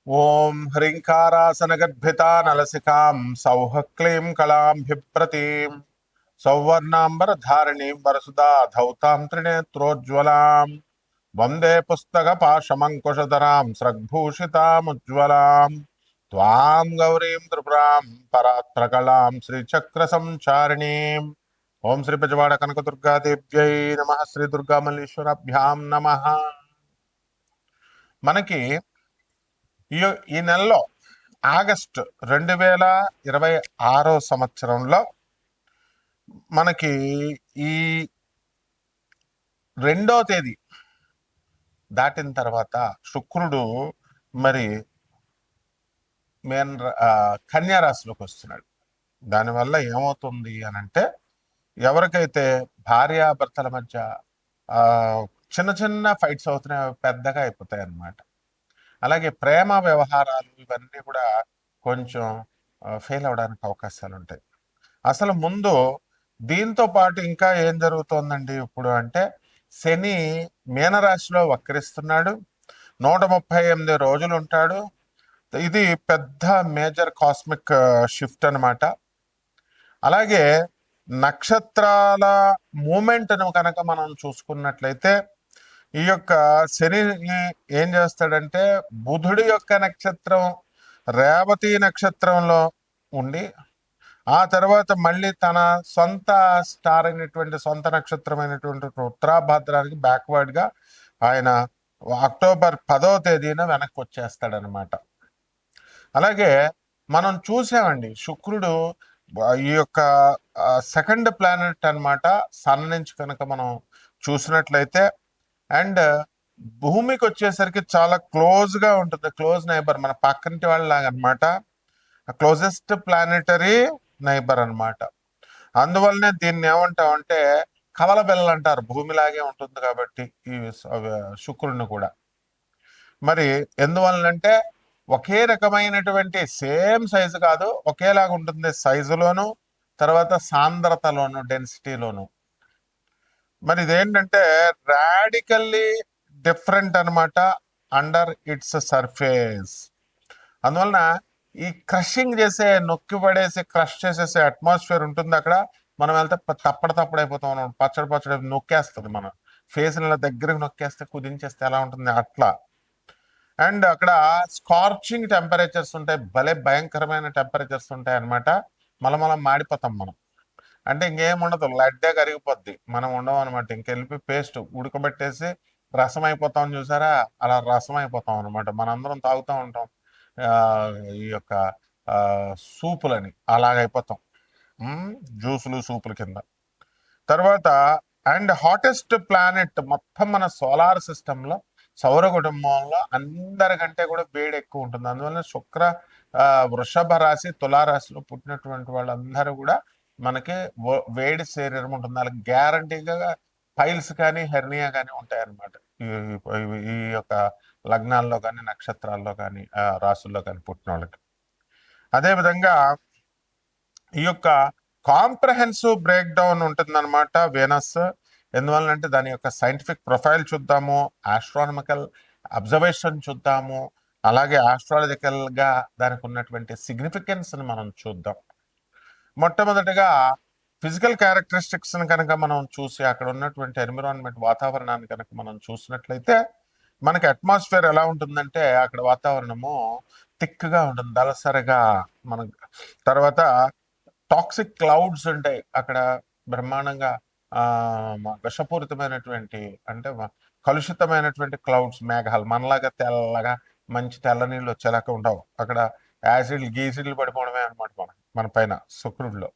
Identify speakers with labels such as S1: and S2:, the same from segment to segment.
S1: ఓం హ్రీంకారాసనగద్భితా నలసికాం సౌః క్లీం కళాంభిప్రతీం సౌవర్ణాంబరధారిణీం వరసుదా ధౌతాం త్రినేత్రోజ్వలాం వందే పుస్తకపాశమంకుశధరాం స్రగ్భూషితాముజ్వలాం త్వాం గౌరీం త్రిపురాం పరాత్రకళాం శ్రీచక్రసంచారిణీం. ఓం శ్రీ బెజవాడ కనకదుర్గాదేవ్యై నమః. శ్రీ దుర్గామల్లీశ్వరాభ్యాం నమః. మనకి ఈ ఈ నెలలో ఆగస్టు 2026 సంవత్సరంలో మనకి ఈ 2వ తేదీ దాటిన తర్వాత శుక్రుడు మరి కన్యా రాశిలోకి వస్తున్నాడు. దానివల్ల ఏమవుతుంది అని అంటే, ఎవరికైతే భార్యాభర్తల మధ్య చిన్న చిన్న ఫైట్స్ అవుతున్నాయి, పెద్దగా అయిపోతాయి అన్నమాట. అలాగే ప్రేమ వ్యవహారాలు ఇవన్నీ కూడా కొంచెం ఫెయిల్ అవడానికి అవకాశాలు ఉంటాయి. అసలు ముందు దీంతో పాటు ఇంకా ఏం జరుగుతోందండి ఇప్పుడు అంటే, శని మీనరాశిలో వక్రిస్తున్నాడు. 138 రోజులు ఉంటాడు. ఇది పెద్ద మేజర్ కాస్మిక్ షిఫ్ట్ అనమాట. అలాగే నక్షత్రాల మూమెంట్ను కనుక మనం చూసుకున్నట్లయితే, ఈ యొక్క శని ఏం చేస్తాడంటే, బుధుడి యొక్క నక్షత్రం రేవతి నక్షత్రంలో ఉండి, ఆ తర్వాత మళ్ళీ తన సొంత స్టార్ అయినటువంటి సొంత నక్షత్రమైనటువంటి ఉత్తరాభాద్రానికి బ్యాక్వర్డ్గా ఆయన అక్టోబర్ 10వ తేదీన వెనక్కి వచ్చేస్తాడనమాట. అలాగే మనం చూసామండి, శుక్రుడు ఈ యొక్క సెకండ్ ప్లానెట్ అనమాట. సన్ నుంచి కనుక మనం చూసినట్లయితే, అండ్ భూమికి వచ్చేసరికి చాలా క్లోజ్గా ఉంటుంది. క్లోజ్ నైబర్, మన పక్కింటి వాళ్ళలాగా అనమాట. క్లోజెస్ట్ ప్లానెటరీ నైబర్ అనమాట. అందువల్లనే దీన్ని ఏమంటామంటే కవల బెల్ల అంటారు. భూమిలాగే ఉంటుంది కాబట్టి ఈ శుక్రుడిని కూడా. మరి ఎందువలనంటే ఒకే రకమైనటువంటి సేమ్ సైజు కాదు, ఒకేలాగా ఉంటుంది సైజులోను, తర్వాత సాంద్రతలోను, డెన్సిటీలోను. మరి ఇదేంటంటే రాడికల్లీ డిఫరెంట్ అనమాట అండర్ ఇట్స్ సర్ఫేస్. అందువలన ఈ క్రషింగ్ చేసే, నొక్కి పడేసి క్రష్ చేసేసే అట్మాస్ఫియర్ ఉంటుంది అక్కడ. మనం వెళ్తే తప్పడైపోతాం, పచ్చడి నొక్కేస్తుంది మన ఫేస్. ఇలా దగ్గరకు నొక్కేస్తే, కుదించేస్తే ఎలా ఉంటుంది అట్లా. అండ్ అక్కడ స్కార్చింగ్ టెంపరేచర్స్ ఉంటాయి, భలే భయంకరమైన టెంపరేచర్స్ ఉంటాయి అనమాట. మనం మాడిపోతాం మనం. అంటే ఇంకేం ఉండదు, లడ్డే కరిగిపోద్ది, మనం ఉండవు అనమాట. ఇంకెళ్ళిపోయి పేస్ట్ ఉడకబెట్టేసి రసం అయిపోతాం, చూసారా? అలా రసం అయిపోతాం అనమాట. మనందరం తాగుతూ ఉంటాం ఈ యొక్క సూపులని, అలాగైపోతాం. జ్యూసులు, సూపుల కింద. తర్వాత అండ్ హాటెస్ట్ ప్లానెట్ మొత్తం మన సోలార్ సిస్టంలో, సౌర కుటుంబంలో అందరికంటే కూడా వేడి ఎక్కువ ఉంటుంది. అందువల్ల శుక్ర వృషభ రాశి, తులారాశిలో పుట్టినటువంటి వాళ్ళందరూ కూడా మనకి వేడి శరీరం ఉంటుంది. వాళ్ళకి గ్యారంటీగా పైల్స్ కానీ హెర్నియా కానీ ఉంటాయన్నమాట. ఈ యొక్క లగ్నాల్లో కానీ, నక్షత్రాల్లో కానీ, రాసుల్లో కానీ పుట్టిన వాళ్ళకి. అదేవిధంగా ఈ యొక్క కాంప్రహెన్సివ్ బ్రేక్ డౌన్ ఉంటుందన్నమాట వీనస్. ఎందువల్లంటే దాని యొక్క సైంటిఫిక్ ప్రొఫైల్ చూద్దాము, ఆస్ట్రానమికల్ అబ్జర్వేషన్ చూద్దాము, అలాగే ఆస్ట్రాలజికల్గా దానికి ఉన్నటువంటి సిగ్నిఫికెన్స్ని మనం చూద్దాం. మొట్టమొదటిగా ఫిజికల్ క్యారెక్టరిస్టిక్స్ని కనుక మనం చూసి, అక్కడ ఉన్నటువంటి ఎన్విరాన్మెంట్, వాతావరణాన్ని కనుక మనం చూసినట్లయితే, మనకి అట్మాస్ఫియర్ ఎలా ఉంటుందంటే, అక్కడ వాతావరణము థిక్గా ఉంటుంది, దళసరిగా. మన తర్వాత టాక్సిక్ క్లౌడ్స్ ఉంటాయి అక్కడ బ్రహ్మాండంగా. విషపూరితమైనటువంటి, అంటే కలుషితమైనటువంటి క్లౌడ్స్, మేఘాలు. మనలాగా తెల్లగా మంచి తెల్ల నీళ్ళు వచ్చేలాగా ఉండవు అక్కడ. యాసిడ్లు గీసిడ్లు పడిపోవడమే అనమాట మన పైన శుక్రుడిలో.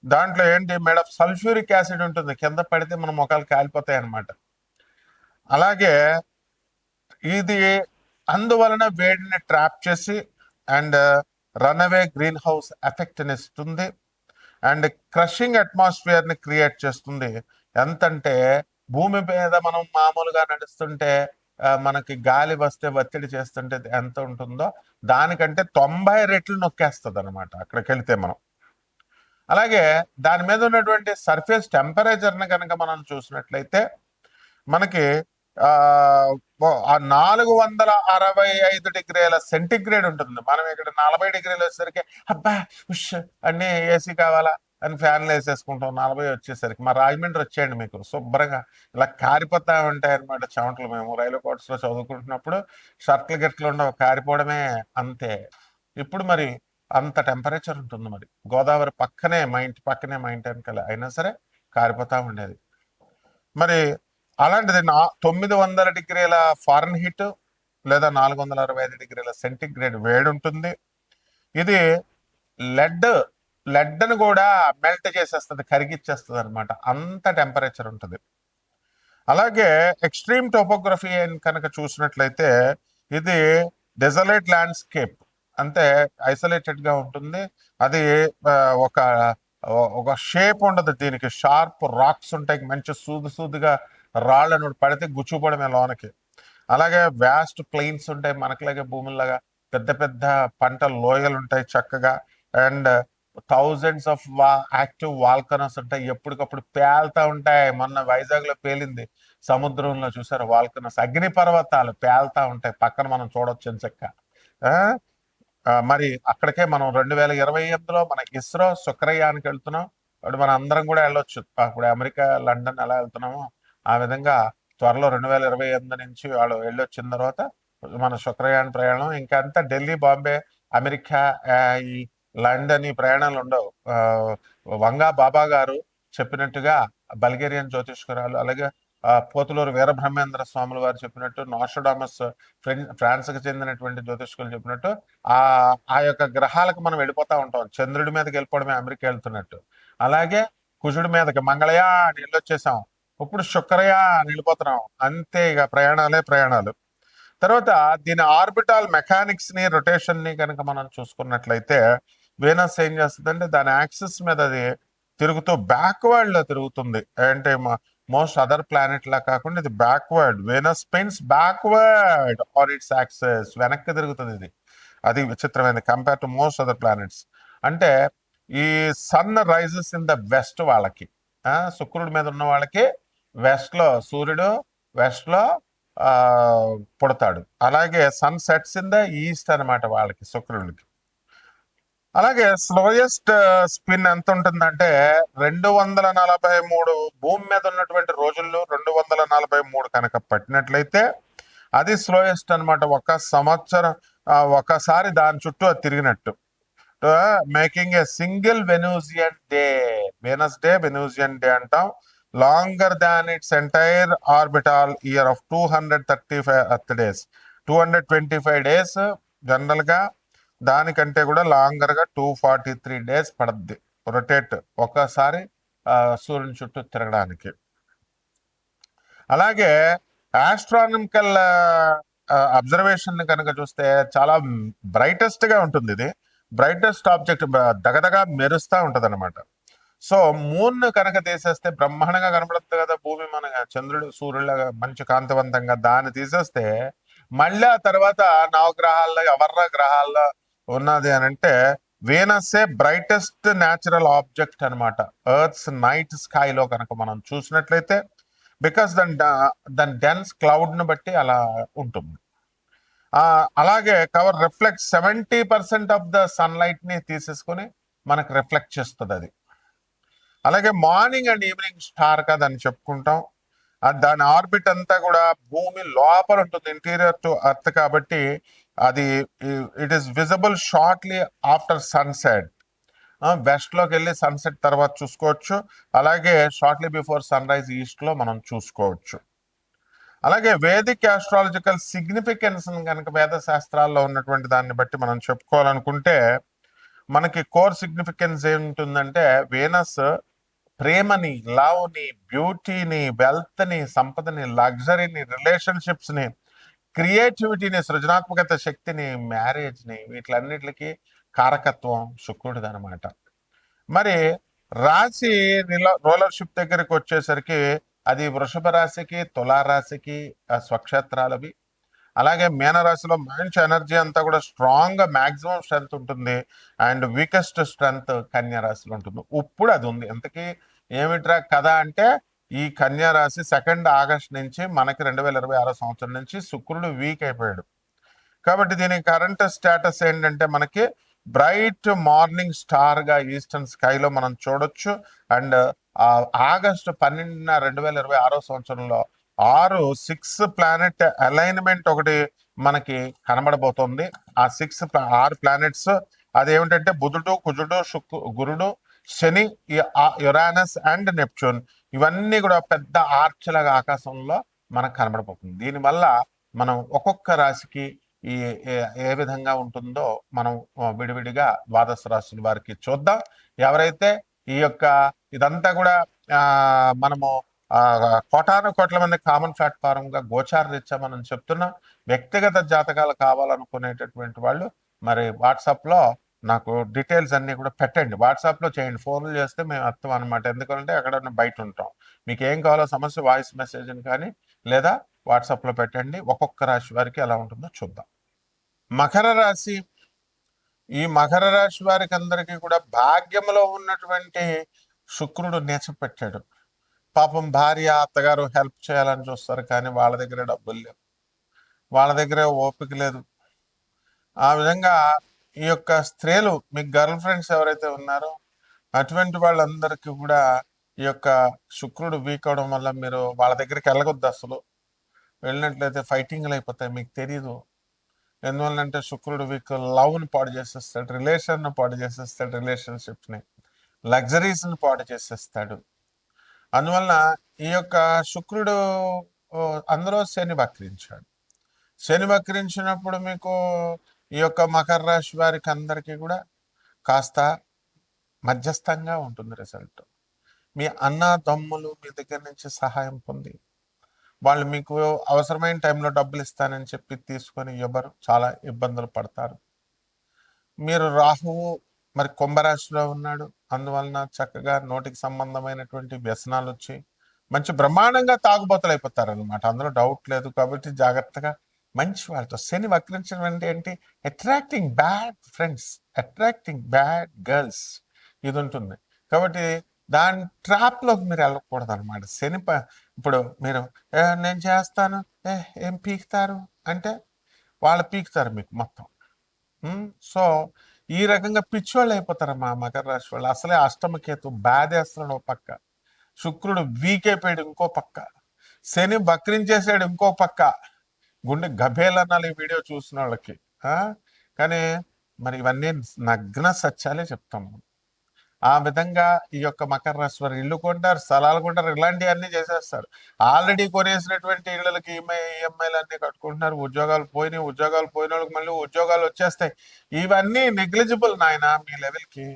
S1: దాంట్లో ఏంటి, మేడ్ ఆఫ్ సల్ఫ్యూరిక్ యాసిడ్ ఉంటుంది, కింద పడితే మన ముఖాలు కాలిపోతాయి అనమాట. అలాగే ఇది అందువలన వేడిని ట్రాప్ చేసి అండ్ రన్అవే గ్రీన్ హౌస్ ఎఫెక్ట్ని ఇస్తుంది, అండ్ క్రషింగ్ అట్మాస్ఫియర్ని క్రియేట్ చేస్తుంది. ఎంతంటే భూమి మీద మనం మామూలుగా నడుస్తుంటే మనకి గాలి వస్తే, ఒత్తిడి చేస్తుంటే ఎంత ఉంటుందో దానికంటే 90 రెట్లు నొక్కేస్తుంది అనమాట అక్కడికి వెళితే మనం. అలాగే దాని మీద ఉన్నటువంటి సర్ఫేస్ టెంపరేచర్ని కనుక మనం చూసినట్లయితే, మనకి ఆ 465 డిగ్రీల సెంటిగ్రేడ్ ఉంటుంది. మనం ఇక్కడ 40 డిగ్రీలు వచ్చేసరికి అబ్బా ఉష్ అన్ని ఏసీ కావాలా అని ఫ్యాన్లు వేసేసుకుంటాం. 40 వచ్చేసరికి మా రాజమండ్రి వచ్చేయండి, మీకు శుభ్రంగా ఇలా కారిపోతా ఉంటాయి అనమాట చెమటలు. మేము రైల్వే కోర్ట్స్ లో చదువుకుంటున్నప్పుడు షర్ట్లు గిట్లు ఉండవు, కారిపోవడమే అంతే. ఇప్పుడు మరి అంత టెంపరేచర్ ఉంటుంది. మరి గోదావరి పక్కనే, మా ఇంటి పక్కనే, మా ఇంటి వెనకాల, అయినా సరే కారిపోతా ఉండేది. మరి అలాంటిది 900 డిగ్రీల ఫారెన్ హీట్ లేదా 465 డిగ్రీల సెంటిగ్రేడ్ వేడి ఉంటుంది. ఇది లెడ్ లెడ్ను కూడా మెల్ట్ చేసేస్తుంది, కరిగిచ్చేస్తుంది అనమాట, అంత టెంపరేచర్ ఉంటుంది. అలాగే ఎక్స్ట్రీమ్ టోపోగ్రఫీ కనుక చూసినట్లయితే ఇది డెజలేట్ ల్యాండ్స్కేప్, అంటే ఐసోలేటెడ్ గా ఉంటుంది. అది ఒక ఒక షేప్ ఉండదు దీనికి, షార్ప్ రాక్స్ ఉంటాయి, మంచి సూదుగా రాళ్ళను పడితే గుచ్చుపడమే లోనకి. అలాగే వ్యాస్ట్ ప్లెయిన్స్ ఉంటాయి, మనకిలాగే భూముల్లాగా పెద్ద పెద్ద పంట లోయలు ఉంటాయి చక్కగా. And thousands of active volcanoes ఉంటాయి, ఎప్పటికప్పుడు పేలుతా ఉంటాయి. మొన్న వైజాగ్ లో పేలింది, సముద్రంలో చూసారు వాల్కనోస్, అగ్ని పర్వతాలు పేలుతా ఉంటాయి, పక్కన మనం చూడొచ్చు ఎంచక్క. మరి అక్కడికే మనం 2028లో మన ఇస్రో శుక్రయానికి వెళ్తున్నాం. అప్పుడు మన అందరం కూడా వెళ్ళొచ్చు. అప్పుడు అమెరికా, లండన్ ఎలా వెళ్తున్నామో ఆ విధంగా త్వరలో 2028 నుంచి వాళ్ళు వెళ్ళొచ్చిన తర్వాత మన శుక్రయాన్ ప్రయాణం. ఇంకా అంతా ఢిల్లీ, బాంబే, అమెరికా, ఈ లండన్, ఈ ప్రయాణాలు ఉండవు. వంగా బాబా గారు చెప్పినట్టుగా బల్గేరియన్ జ్యోతిష్కరాలు, అలాగే పోతులూరు వీరబ్రహ్మేంద్ర స్వాములు వారు చెప్పినట్టు, నాస్ట్రాడామస్ ఫ్రాన్స్ కి చెందినటువంటి జ్యోతిష్కులు చెప్పినట్టు ఆ ఆ యొక్క గ్రహాలకు మనం వెళ్ళిపోతా ఉంటాం. చంద్రుడి మీదకి వెళ్ళిపోవడమే అమెరికా వెళ్తున్నట్టు. అలాగే కుజుడి మీదకి మంగళయా అని వెళ్ళొచ్చేసాం, ఇప్పుడు శుక్రయా అని వెళ్ళిపోతున్నాం. అంతే, ఇక ప్రయాణాలే ప్రయాణాలు. తర్వాత దీని ఆర్బిటాల్ మెకానిక్స్ ని, రొటేషన్ ని కనుక మనం చూసుకున్నట్లయితే వీనస్ ఏం చేస్తుందంటే దాని యాక్సిస్ మీద అది తిరుగుతూ బ్యాక్వర్డ్ లో తిరుగుతుంది. అంటే మోస్ట్ అదర్ ప్లానెట్ లా కాకుండా ఇది backward. Venus spins backward on its axis, వెనక్కి తిరుగుతుంది ఇది. అది విచిత్రమైనది compare to most other planets. అంటే ఈ sun rises in the west వాళ్ళకి, శుక్రుడి మీద ఉన్న వాళ్ళకి వెస్ట్ లో సూర్యుడు, వెస్ట్ లో ఆ పుడతాడు. అలాగే sun sets in the east అనమాట వాళ్ళకి, శుక్రుడికి. అలాగే స్లోయెస్ట్ స్పిన్ ఎంత ఉంటుందంటే 243, భూమి మీద ఉన్నటువంటి రోజుల్లో 243 కనుక పట్టినట్లయితే అది స్లోయెస్ట్ అనమాట. ఒక సంవత్సరం ఒకసారి దాని చుట్టూ అది తిరిగినట్టు, making a single Venusian day. Venus day, Venusian day అంటాం. Longer than its entire orbital year of 235 Earth days. 225 days general గా, దానికంటే కూడా లాంగర్ గా 243 డేస్ పడుద్ది రొటేట్ ఒక్కసారి సూర్యుని చుట్టూ తిరగడానికి. అలాగే ఆస్ట్రానమికల్ అబ్జర్వేషన్ కనుక చూస్తే చాలా బ్రైటెస్ట్ గా ఉంటుంది. ఇది బ్రైటెస్ట్ ఆబ్జెక్ట్, దగదగా మెరుస్తా ఉంటది అనమాట. సో మూన్ కనుక తీసేస్తే బ్రహ్మాండంగా కనపడుతుంది కదా భూమి, మన చంద్రుడు సూర్యుడులాగా మంచి కాంతివంతంగా. దాన్ని తీసేస్తే మళ్ళీ ఆ తర్వాత నవగ్రహాల్లో ఎవర్ర గ్రహాల్లో ఉన్నది అని అంటే వీనస్సే బ్రైటెస్ట్ న్యాచురల్ ఆబ్జెక్ట్ అనమాట ఎర్త్స్ నైట్ స్కైలో కనుక మనం చూసినట్లయితే. బికాస్ దాని డెన్స్ క్లౌడ్ ను బట్టి అలా ఉంటుంది. అలాగే cover reflect 70% of the sunlight ని తీసేసుకొని మనకు రిఫ్లెక్ట్ చేస్తుంది అది. అలాగే మార్నింగ్ అండ్ ఈవినింగ్ స్టార్ గా దాన్ని చెప్పుకుంటాం. దాని ఆర్బిట్ అంతా కూడా భూమి లోపల ఉంటుంది, ఇంటీరియర్ టు అర్త్ కాబట్టి అది it is visible shortly after sunset. West లోకి వెళ్ళి సన్సెట్ తర్వాత చూసుకోవచ్చు. అలాగే shortly before sunrise east లో మనం చూసుకోవచ్చు. అలాగే వేదిక్ ఆస్ట్రాలజికల్ సిగ్నిఫికెన్స్ కనుక వేద శాస్త్రాల్లో ఉన్నటువంటి దాన్ని బట్టి మనం చెప్పుకోవాలనుకుంటే మనకి కోర్ సిగ్నిఫికెన్స్ ఏముంటుందంటే వీనస్ ప్రేమని, లవ్ ని, బ్యూటీని, వెల్త్ ని, సంపదని, లగ్జరీని, రిలేషన్షిప్స్ ని, క్రియేటివిటీని, సృజనాత్మకత శక్తిని, మ్యారేజ్ ని, వీటిలన్నిటికి కారకత్వం శుక్రుడిది అనమాట. మరి రాశి రోలర్షిప్ దగ్గరికి వచ్చేసరికి అది వృషభ రాశికి, తులారాశికి స్వక్షేత్రాలవి. అలాగే మీనరాశిలో మంచి ఎనర్జీ అంతా కూడా స్ట్రాంగ్ గా మాక్సిమం స్ట్రెంత్ ఉంటుంది. అండ్ వీకెస్ట్ స్ట్రెంత్ కన్యా రాశిలో ఉంటుంది. ఇప్పుడు అది ఉంది. ఎంతకీ ఏమిట్రా కదా అంటే ఈ కన్యా రాశి 2 ఆగస్ట్ నుంచి మనకి 2026 సంవత్సరం నుంచి శుక్రుడు వీక్ అయిపోయాడు. కాబట్టి దీని కరెంట్ స్టేటస్ ఏంటంటే మనకి బ్రైట్ మార్నింగ్ స్టార్ గా ఈస్టర్న్ స్కైలో మనం చూడొచ్చు. అండ్ ఆగస్టు 12 2026 సంవత్సరంలో 6 ప్లానెట్ అలైన్మెంట్ ఒకటి మనకి కనబడబోతోంది. ఆ 6 ప్లానెట్స్ అదేమిటంటే బుధుడు, కుజుడు, గురుడు, శని, యురానస్ అండ్ నెప్ట్యూన్. ఇవన్నీ కూడా పెద్ద ఆర్చలాగా ఆకాశంలో మనకు కనబడబోతుంది. దీనివల్ల మనం ఒక్కొక్క రాశికి ఈ ఏ విధంగా ఉంటుందో మనం విడివిడిగా ద్వాదశ రాశుల వారికి చూద్దాం. ఎవరైతే ఈ యొక్క ఇదంతా కూడా మనము కోటాను కోట్ల మంది కామన్ ప్లాట్ఫామ్ గా గోచార రీత్యా మనం చెప్తున్నాం. వ్యక్తిగత జాతకాలు కావాలనుకునేటటువంటి వాళ్ళు మరి వాట్సాప్ లో నాకు డీటెయిల్స్ అన్ని కూడా పెట్టండి. వాట్సాప్ లో చేయండి, ఫోన్లు చేస్తే మేము అర్థం అనమాట. ఎందుకంటే ఎక్కడ బయట ఉంటాం. మీకు ఏం కావాలో సమస్య వాయిస్ మెసేజ్ కానీ లేదా వాట్సాప్ లో పెట్టండి. ఒక్కొక్క రాశి వారికి ఎలా ఉంటుందో చూద్దాం. మకర రాశి. ఈ మకర రాశి వారికి అందరికీ కూడా భాగ్యంలో ఉన్నటువంటి శుక్రుడు పెట్టాడు. పాపం భార్య అత్తగారు హెల్ప్ చేయాలని చూస్తారు, కానీ వాళ్ళ దగ్గర డబ్బులు లేవు, వాళ్ళ దగ్గర ఓపిక లేదు. ఆ విధంగా ఈ యొక్క స్త్రీలు, మీ గర్ల్ ఫ్రెండ్స్ ఎవరైతే ఉన్నారో అటువంటి వాళ్ళందరికీ కూడా ఈ యొక్క శుక్రుడు వీక్ అవడం వల్ల మీరు వాళ్ళ దగ్గరికి వెళ్ళగొద్దు. అసలు వెళ్ళినట్లయితే ఫైటింగ్లు అయిపోతాయి, మీకు తెలీదు. ఎందువల్లంటే శుక్రుడు వీక్ లవ్ని పాడు చేసేస్తాడు, రిలేషన్ని పాడు చేసేస్తాడు, రిలేషన్షిప్ని, లగ్జరీస్ని పాడు చేసేస్తాడు. అందువల్ల ఈ యొక్క శుక్రుడు అందులో శని వక్రించాడు. శని వక్రించినప్పుడు మీకు ఈ యొక్క మకర రాశి వారికి అందరికీ కూడా కాస్త మధ్యస్థంగా ఉంటుంది రిజల్ట్. మీ అన్నదమ్ములు మీ దగ్గర నుంచి సహాయం పొంది వాళ్ళు మీకు అవసరమైన టైంలో డబ్బులు ఇస్తానని చెప్పి తీసుకొని ఇవ్వరు, చాలా ఇబ్బందులు పడతారు. మీరు రాహువు మరి కుంభరాశిలో ఉన్నాడు, అందువలన చక్కగా నోటికి సంబంధమైనటువంటి వ్యసనాలు వచ్చి మంచి బ్రహ్మాండంగా తాగుబోతలు అయిపోతారనమాట, అందులో డౌట్ లేదు. కాబట్టి జాగ్రత్తగా మంచి వాళ్ళతో. శని వక్రించడం అంటే ఏంటి? Attracting bad friends, attracting bad girls, ఇది ఉంటుంది. కాబట్టి దాని ట్రాప్లోకి మీరు వెళ్ళకూడదు అనమాట. శని ఇప్పుడు మీరు నేను చేస్తాను, ఏం పీకుతారు అంటే వాళ్ళు పీకుతారు మీకు మొత్తం. సో ఈ రకంగా పిచ్చోళ్ళు అయిపోతారు మా మకర రాశి వాళ్ళు. అసలే అష్టమకేతు బాధేస్తున్నాడు ఒక పక్క, శుక్రుడు వీక్ అయిపోయాడు ఇంకో పక్క, శని వక్రించేసాడు ఇంకో పక్క. గుండె గభేలనాలు ఈ వీడియో చూసిన వాళ్ళకి. కానీ మరి ఇవన్నీ నగ్న సత్యాలే చెప్తాము. ఆ విధంగా ఈ యొక్క మకర రాశి వారు ఇల్లు కొంటారు, స్థలాలు కొంటారు, ఇలాంటివన్నీ చేసేస్తారు. ఆల్రెడీ కొనేసినటువంటి ఇళ్ళకి ఈఎంఐలు అన్ని కట్టుకుంటున్నారు. ఉద్యోగాలు పోయిన వాళ్ళకి మళ్ళీ ఉద్యోగాలు వచ్చేస్తాయి. ఇవన్నీ నెగ్లిజిబుల్ నాయన మీ లెవెల్కి.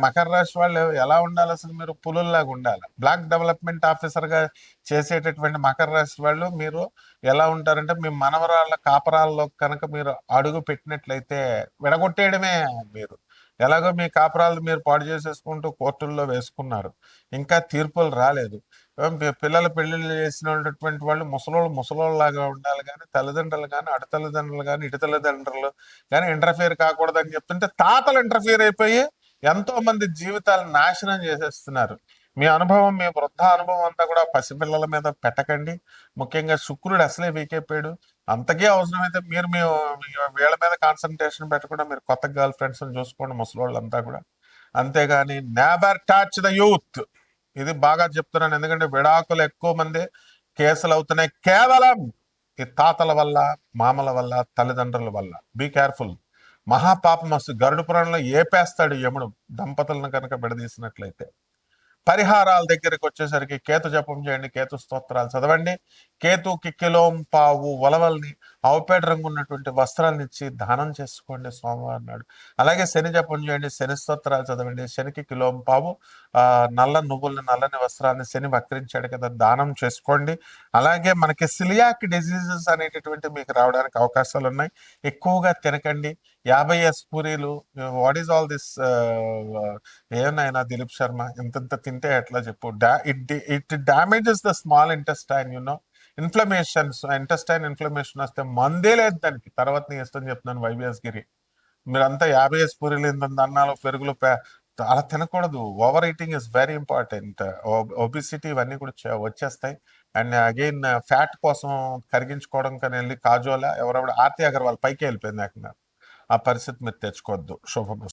S1: మకర రాశి వాళ్ళు ఎలా ఉండాలి? అసలు మీరు పులుల్లాగా ఉండాలి. బ్లాక్ డెవలప్మెంట్ ఆఫీసర్గా చేసేటటువంటి మకర రాశి వాళ్ళు మీరు ఎలా ఉంటారంటే, మీ మనవరాళ్ళ కాపరాల్లో కనుక మీరు అడుగు పెట్టినట్లయితే విడగొట్టేయడమే. మీరు ఎలాగో మీ కాపురాలు మీరు పాడు చేసేసుకుంటూ కోర్టుల్లో వేసుకున్నారు, ఇంకా తీర్పులు రాలేదు. పిల్లల పెళ్లిళ్ళు చేసినటువంటి వాళ్ళు ముసలోళ్ళలాగా ఉండాలి, కానీ తల్లిదండ్రులు కానీ అటు తల్లిదండ్రులు కానీ ఇటు తల్లిదండ్రులు కానీ ఇంటర్ఫియర్ కాకూడదని చెప్తుంటే తాతలు ఇంటర్ఫియర్ అయిపోయి ఎంతో మంది జీవితాలను నాశనం చేసేస్తున్నారు. మీ అనుభవం, మీ వృద్ధ అనుభవం అంతా కూడా పసిపిల్లల మీద పెట్టకండి. ముఖ్యంగా శుక్రుడు అసలే వీక్ అయిపోయాడు. అంతకే అవసరమైతే మీరు మీ వీళ్ళ మీద కాన్సన్ట్రేషన్ పెట్టకుండా మీరు కొత్త గర్ల్ ఫ్రెండ్స్ చూసుకోండి, ముసలోళ్ళంతా కూడా. అంతేగాని నెవర్ టచ్ ద యూత్. ఇది బాగా చెప్తున్నాను, ఎందుకంటే విడాకులు ఎక్కువ మంది కేసులు అవుతున్నాయి కేవలం ఈ తాతల వల్ల, మామల వల్ల, తల్లిదండ్రుల వల్ల. Be careful. మహాపాపం వస్తుంది. గరుడు పురాణంలో ఏపేస్తాడు యముడు దంపతులను కనుక విడదీసినట్లయితే. పరిహారాల దగ్గరికి వచ్చేసరికి కేతు జపం చేయండి, కేతు స్తోత్రాలు చదవండి. కేతుకి కిలోం పావు వలవల్ని ఆవుపేట రంగు ఉన్నటువంటి వస్త్రాలను ఇచ్చి దానం చేసుకోండి సోమవారం నాడు. అలాగే శని జపం చేయండి, శని స్తోత్రాలు చదవండి. శనికి కిలోం పావు నల్ల నువ్వుల్ని, నల్లని వస్త్రాన్ని, శని వక్రించాడు కదా, దానం చేసుకోండి. అలాగే మనకి సిలియాక్ డిజీజెస్ అనేటటువంటి మీకు రావడానికి అవకాశాలు ఉన్నాయి. ఎక్కువగా తినకండి. 50 పూరీలు, వాట్ ఈస్ ఆల్ దిస్? ఏమైనా దిలీప్ శర్మ ఇంత తింటే ఎట్లా చెప్పు? It damages the small intestine, intestine inflammation వస్తే మందే లేదు దానికి. తర్వాత నీ ఇష్టం చెప్తున్నాను వైవిఎస్ గిరి. మీరంతా 50 పూరీలు, ఇంత అన్నాలు, పెరుగులు అలా తినకూడదు. Over eating is very important. Obesity ఇవన్నీ కూడా వచ్చేస్తాయి. అండ్ అగైన్ ఫ్యాట్ కోసం కరిగించుకోవడం కానీ వెళ్ళి కాజోలా ఎవరెవరు ఆర్తి అగర్వాల్ పైకి వెళ్ళిపోయింది ఏకంగా. ఆ పరిస్థితి మీరు తెచ్చుకోవద్దు. శుభం.